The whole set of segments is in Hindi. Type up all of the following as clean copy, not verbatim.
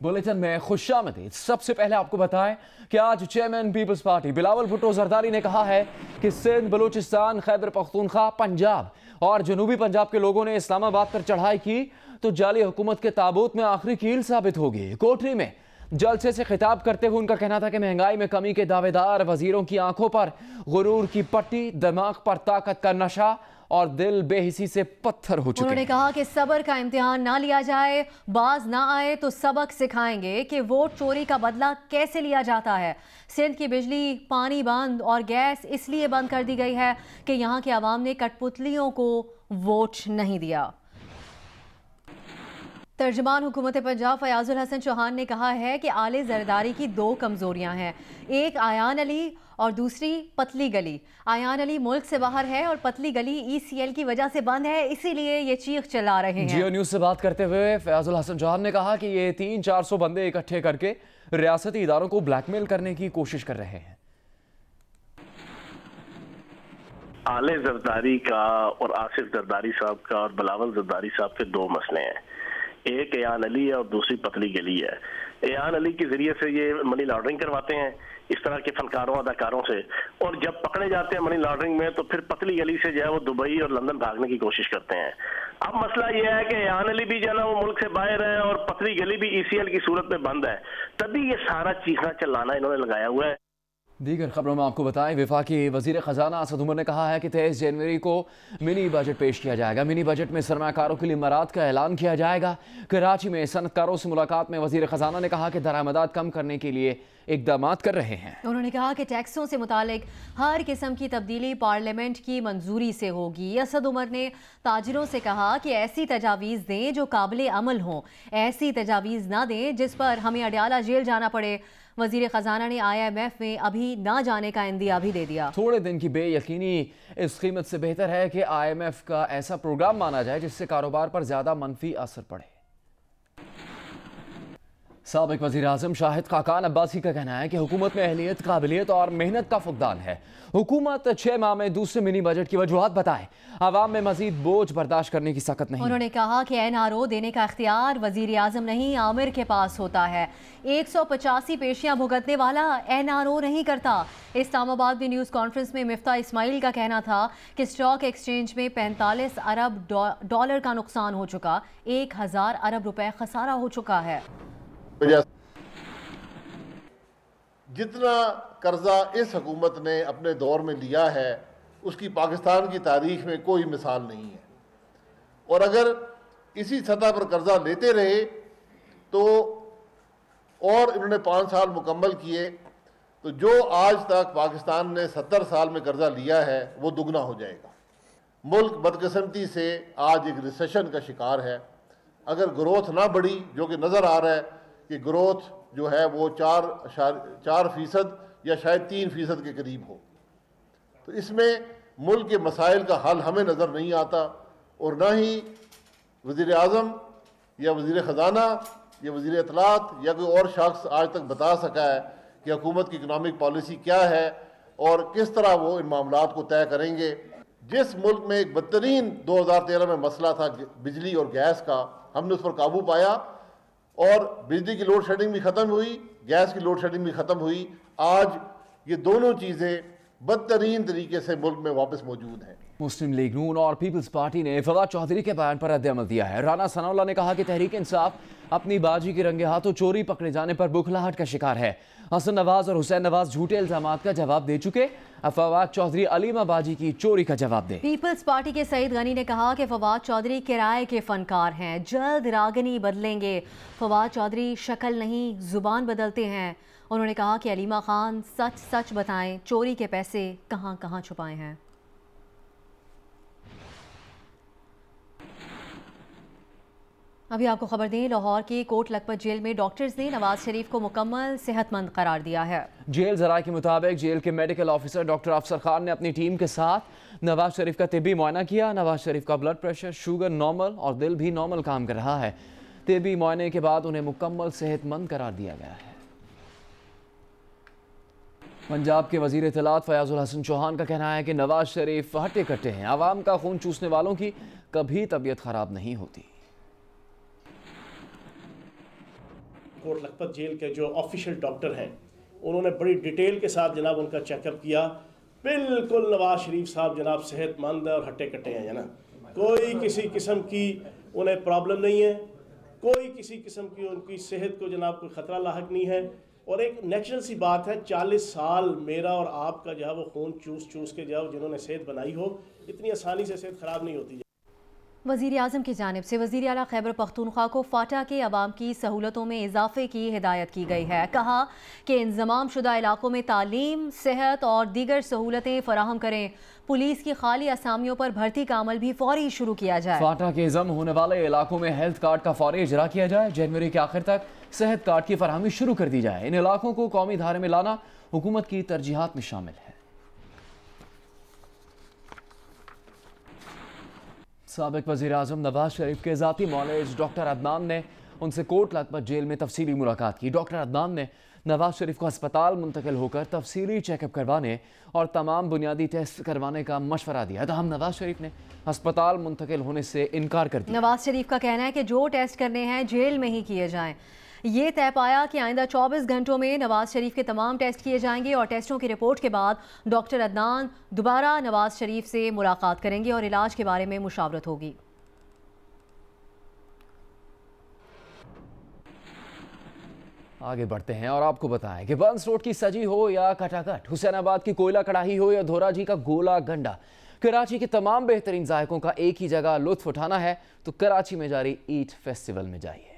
बुलेटिन में खुशामदीद। सबसे पहले आपको बताएं कि आज चेयरमैन पीपल्स पार्टी बिलावल भुट्टो जरदारी ने कहा है कि सिंध, बलूचिस्तान, खैबर पख्तूनख्वा, पंजाब और जनूबी पंजाब के लोगों ने इस्लामाबाद पर चढ़ाई की तो जाली हुकूमत के ताबूत में आखिरी कील साबित होगी। कोठरी में जलसे से खिताब करते हुए उनका कहना था कि महंगाई में कमी के दावेदार वजीरों की आंखों पर गुरूर की पट्टी, दिमाग पर ताकत का नशा और दिल बेहिसी से पत्थर हो चुके। उन्होंने कहा कि सब्र का इम्तिहान ना लिया जाए, बाज ना आए तो सबक सिखाएंगे कि वोट चोरी का बदला कैसे लिया जाता है। सिंध की बिजली, पानी बंद और गैस इसलिए बंद कर दी गई है कि यहाँ के अवाम ने कठपुतलियों को वोट नहीं दिया। तर्जमान हुकूमत पंजाब फयाजुल हसन चौहान ने कहा है कि आले जरदारी की दो कमजोरियां हैं, एक आयान अली और दूसरी पतली गली। आयान अली मुल्क से बाहर है और पतली गली ECL की वजह से बंद है, इसीलिए ये चीख चला रहे हैं। जियो न्यूज से बात करते हुए फयाजुल हसन चौहान ने कहा कि ये 300-400 बंदे इकट्ठे करके रियासती इदारों को ब्लैकमेल करने की कोशिश कर रहे हैं। आले जरदारी का और आसिफ जरदारी साहब का और बिलावल जरदारी साहब के दो मसले हैं, एक एयान अली है और दूसरी पतली गली है। एयान अली के जरिए से ये मनी लॉन्ड्रिंग करवाते हैं इस तरह के फनकारों अदाकारों से, और जब पकड़े जाते हैं मनी लॉन्ड्रिंग में तो फिर पतली गली से जो है वो दुबई और लंदन भागने की कोशिश करते हैं। अब मसला ये है कि एयान अली भी जो है ना वो मुल्क से बाहर है और पतली गली भी ECL की सूरत में बंद है, तभी ये सारा चीखना चिल्लाना इन्होंने लगाया हुआ है। दीगर खबरों में आपको बताएं, वफाकी वजीर खजाना असद उमर ने कहा है कि 23 जनवरी को मिनी बजट पेश किया जाएगा। मिनी बजट में सरमाकारों के लिए मराद का ऐलान किया जाएगा। कराची में सनतकारों से मुलाकात में वजीर खजाना ने कहा कि दरामदात कम करने के लिए इकदाम कर रहे हैं। उन्होंने कहा कि टैक्सों से मुतालिक हर किस्म की तब्दीली पार्लियामेंट की मंजूरी से होगी। असद उमर ने ताजिरों से कहा कि ऐसी तजावीज़ दें जो काबिल अमल हों, ऐसी तजावीज़ ना दें जिस पर हमें अडयाला जेल जाना पड़े। वजीर खजाना ने IMF में अभी ना जाने का इंदिया भी दे दिया। थोड़े दिन की बेयकीनी इस कीमत से बेहतर है कि IMF का ऐसा प्रोग्राम माना जाए जिससे कारोबार पर ज्यादा मनफी असर पड़े। साबिक वज़ीर आज़म शाहिद खाकान अब्बासी का कहना है कि हुकूमत में अहलियत, काबिलियत और मेहनत का फुकदान है। हुकूमत 6 माह में दूसरे मिनी बजट की वजूहात बताए, आवाम में मजीद बोझ बर्दाश्त करने की सकत नहीं। उन्होंने कहा कि NRO देने का इख्तियार वज़ीर आज़म नहीं आमिर के पास होता है। 185 पेशियां भुगतने वाला NRO नहीं करता। इस्लामाबाद में न्यूज़ कॉन्फ्रेंस में मिफ्ता इस्माइल का कहना था कि स्टॉक एक्सचेंज में 45 अरब डॉलर का नुकसान हो चुका, 1000 अरब रुपए खसारा हो चुका है। जितना कर्जा इस हुकूमत ने अपने दौर में लिया है उसकी पाकिस्तान की तारीख में कोई मिसाल नहीं है, और अगर इसी सतह पर कर्जा लेते रहे तो और इन्होंने 5 साल मुकम्मल किए तो जो आज तक पाकिस्तान ने 70 साल में कर्जा लिया है वो दुगना हो जाएगा। मुल्क बदकिस्मती से आज एक रिसेशन का शिकार है। अगर ग्रोथ ना बढ़ी, जो कि नज़र आ रहा है कि ग्रोथ जो है वो 4% या शायद 3% के करीब हो, तो इसमें मुल्क के मसाइल का हल हमें नज़र नहीं आता, और ना ही वज़ीर आज़म या वज़ीर ख़जाना या वज़ीर इत्तलात या कोई और शख्स आज तक बता सका है कि हुकूमत की इकनॉमिक पॉलिसी क्या है और किस तरह वो इन मामलात को तय करेंगे। जिस मुल्क में एक बदतरीन 2013 में मसला था बिजली और गैस का, हमने उस पर काबू पाया और बिजली की लोड शेडिंग भी ख़त्म हुई, गैस की लोड शेडिंग भी ख़त्म हुई। आज ये दोनों चीज़ें बदतरीन तरीके से मुल्क में वापस मौजूद हैं। मुस्लिम लीग नून और पीपल्स पार्टी ने फवाद चौधरी के बयान पर रद्द-ए-अमल दिया है। राना सनाउल्ला ने कहा कि तहरीक इंसाफ अपनी बाजी के रंगे हाथों चोरी पकड़े जाने पर बुखलाहट का शिकार है। हसन नवाज और हुसैन नवाज झूठे इल्जामात का जवाब दे चुके, अब फवाद चौधरी अलीमा बाजी की चोरी का जवाब दे। पीपल्स पार्टी के सईद गनी ने कहा कि फवाद चौधरी किराए के फनकार हैं, जल्द रागनी बदलेंगे। फवाद चौधरी शक्ल नहीं जुबान बदलते हैं। उन्होंने कहा कि अलीमा खान सच सच बताएं, चोरी के पैसे कहां कहां छुपाए हैं। अभी आपको खबर दें, लाहौर की कोट लखपत जेल में डॉक्टर्स ने नवाज शरीफ को मुकम्मल सेहतमंद करार दिया है। जेल जराये के मुताबिक जेल के मेडिकल ऑफिसर डॉक्टर अफसर खान ने अपनी टीम के साथ नवाज शरीफ का तिब्बी मुआयना किया। नवाज शरीफ का ब्लड प्रेशर, शुगर नॉर्मल और दिल भी नॉर्मल काम कर रहा है। तिब्बी मुआयने के बाद उन्हें मुकम्मल सेहतमंद करार दिया गया है। पंजाब के वजीर इत्तलात फयाजुल हसन चौहान का कहना है कि नवाज शरीफ हट्टे कट्टे हैं, आवाम का खून चूसने वालों की कभी तबीयत खराब नहीं होती। कोट लखपत जेल के जो ऑफिशियल डॉक्टर हैं, उन्होंने बड़ी डिटेल के साथ जनाब उनका चेकअप किया। बिल्कुल नवाज शरीफ साहब जनाब सेहतमंद और हट्टे कट्टे हैं जना, कोई किसी किस्म की उन्हें प्रॉब्लम नहीं है, कोई किसी किस्म की उनकी सेहत को जनाब कोई ख़तरा लाहक नहीं है। और एक नेचुरल सी बात है, 40 साल मेरा और आपका जो है वो खून चूस चूस के जो जिन्होंने सेहत बनाई हो, इतनी आसानी से सेहत ख़राब नहीं होती। वज़ीर आज़म की जानिब से वज़ीर आला खैबर पख्तूनख्वा को फाटा के अवाम की सहूलतों में इजाफे की हिदायत की गई है। कहा कि इंज़माम शुदा इलाकों में तालीम, सेहत और दीगर सहूलतें फराहम करें। पुलिस की खाली असामियों पर भर्ती का अमल भी फौरी शुरू किया जाए। फाटा के जम होने वाले इलाकों में हेल्थ कार्ड का फौरी इजरा किया जाए। जनवरी के आखिर तक सेहत कार्ड की फरहमी शुरू कर दी जाए। इन इलाकों को कौमी धारे में लाना हुकूमत की तरजीहात में शामिल है। साबिक वज़ीर आज़म नवाज शरीफ के ज़ाती मौलेज डॉक्टर अदनान ने उनसे कोट लखपत जेल में तफसीली मुलाकात की। डॉक्टर अदनान ने नवाज शरीफ को अस्पताल मुंतकिल होकर तफसीली चेकअप करवाने और तमाम बुनियादी टेस्ट करवाने का मशवरा दिया। तहम नवाज शरीफ ने अस्पताल मुंतकिल होने से इनकार कर दिया। नवाज शरीफ का कहना है कि जो टेस्ट करने हैं जेल में ही किए जाएं। ये तय पाया कि आइंदा 24 घंटों में नवाज शरीफ के तमाम टेस्ट किए जाएंगे और टेस्टों की रिपोर्ट के बाद डॉक्टर अदनान दोबारा नवाज शरीफ से मुलाकात करेंगे और इलाज के बारे में मुशावरत होगी। आगे बढ़ते हैं और आपको बताएं कि बंस रोड की सजी हो या कटाकट, हुसैनाबाद की कोयला कड़ाही हो या धोराजी का गोला गंडा, कराची के तमाम बेहतरीन जायकों का एक ही जगह लुत्फ उठाना है तो कराची में जारी ईद फेस्टिवल में जाइए।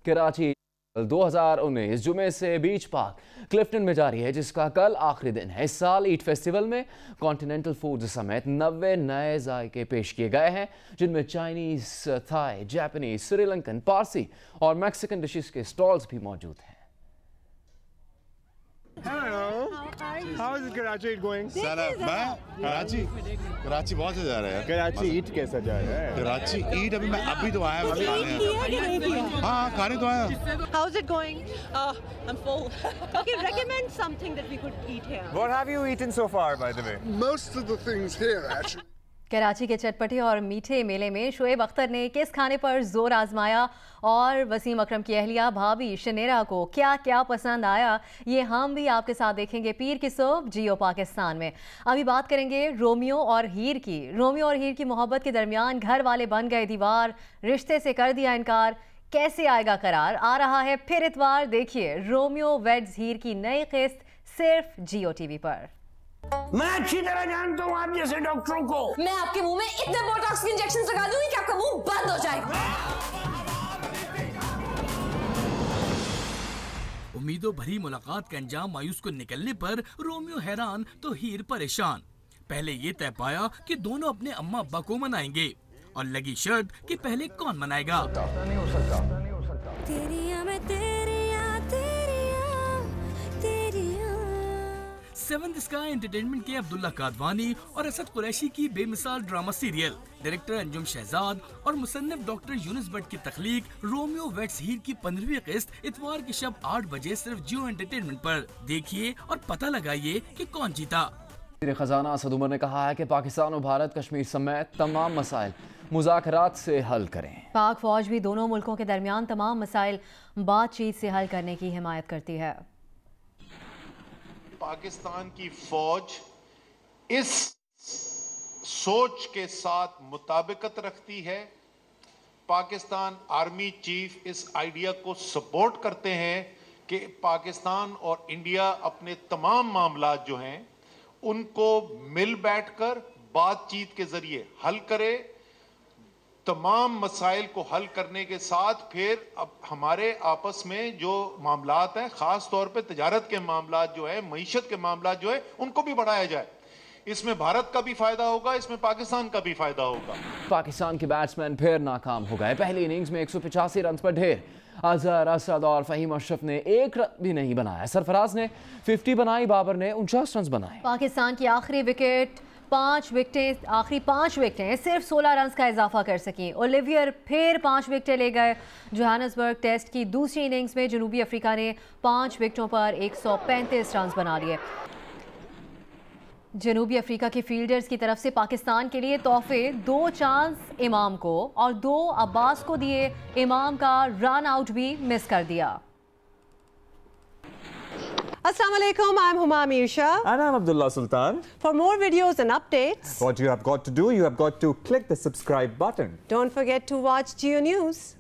कराची 2019 जुमे से बीच पार्क क्लिफ्टन में जारी है, जिसका कल आखिरी दिन है। इस साल ईद फेस्टिवल में कॉन्टिनेंटल फूड समेत 90 नए जायके पेश किए गए हैं, जिनमें Chinese, Thai, Japanese, Sri Lankan, Parsi और मैक्सिकन डिशेस के स्टॉल्स भी मौजूद हैं। Hello. How is Karachi going? Sir मैं कराची बहुत से जा रहे हैं। कराची ईट कैसा जा रहा है? कराची ईट अभी तो आया है। हाँ खाने तो आया। How is it going? I'm full. Okay, recommend something that we could eat here. What have you eaten so far, by the way? Most of the things here, actually. Karachi के चटपटे और मीठे मेले में शोएब अख्तर ने किस खाने पर जोर आजमाया और वसीम अकरम की अहलिया भाभी शनेरा को क्या क्या पसंद आया, ये हम भी आपके साथ देखेंगे पीर की सुबह जियो पाकिस्तान में। अभी बात करेंगे रोमियो और हीर की। रोमियो और हीर की मोहब्बत के दरमियान घर वाले बन गए दीवार, रिश्ते से कर दिया इनकार, कैसे आएगा करार। आ रहा है फिर इतवार, देखिए रोमियो वेड्स हीर की नई किस्त सिर्फ जियो टीवी पर। मैं अच्छी तरह जानता हूँ आप जैसे डॉक्टरों को। मैं आपके मुंह में इतने बोटॉक्स के इंजेक्शन लगा दूंगी कि आपका मुंह बंद हो जाएगा। उम्मीदों भरी मुलाकात का अंजाम मायूस को निकलने पर रोमियो हैरान तो हीर परेशान। पहले ये तय पाया कि दोनों अपने अम्मा अब्बा को मनाएंगे और लगी शर्त कि पहले कौन मनाएगा। नहीं हो सकता। सेवंथ स्काई एंटरटेनमेंट के अब्दुल्ला कादवानी और असद कुरैशी की बेमिसाल drama serial, director Anjum Shahzad और मुसन्निफ डॉक्टर यूनुस भट्ट की तख्लीक रोमियो वेड्स हीर की 15वीं किस्त इतवार की शब 8 बजे सिर्फ जियो एंटरटेनमेंट पर देखिए और पता लगाइए कि कौन जीता। वज़ीर ख़ज़ाना असद उमर ने कहा है कि पाकिस्तान और भारत कश्मीर समेत तमाम मसाइल मुज़ाकरात से हल करें। पाक फौज भी दोनों मुल्कों के दरमियान तमाम मसाइल बातचीत से हल करने की हिमायत करती है। पाकिस्तान की फौज इस सोच के साथ मुताबिकत रखती है। पाकिस्तान आर्मी चीफ इस आइडिया को सपोर्ट करते हैं कि पाकिस्तान और इंडिया अपने तमाम मामलात जो हैं उनको मिल बैठकर बातचीत के जरिए हल करे। तमाम मसाइल को हल करने के साथ फिर अब हमारे आपस में जो मामलात हैं, खास तौर पे तिजारत के मामलात जो है, मईशत के मामलात जो है, उनको भी बढ़ाया जाए। इसमें भारत का भी फायदा होगा, इसमें पाकिस्तान का भी फायदा होगा। पाकिस्तान के बैट्समैन फिर नाकाम हो गए। पहली इनिंग्स में 185 रन पर ढेर। अजहर, असद और फहीम अशरफ ने एक रन भी नहीं बनाया। सरफराज ने 50 बनाई, बाबर ने 49 रन बनाए। पाकिस्तान की आखिरी विकेट आखिरी 5 विकेटें सिर्फ 16 रन का इजाफा कर सकी। ओलिवियर फिर 5 विकेटें ले गए। जोहान्सबर्ग टेस्ट की दूसरी इनिंग्स में जनूबी अफ्रीका ने 5 विकेटों पर 135 रन बना लिए। जनूबी अफ्रीका के फील्डर्स की तरफ से पाकिस्तान के लिए तोहफे, 2 चांस इमाम को और 2 अब्बास को दिए। इमाम का रन आउट भी मिस कर दिया। Assalamu alaikum, I'm Huma Amirsha. And I'm Abdullah Sultan. For more videos and updates, what you have got to do, you have got to click the subscribe button. Don't forget to watch Geo News.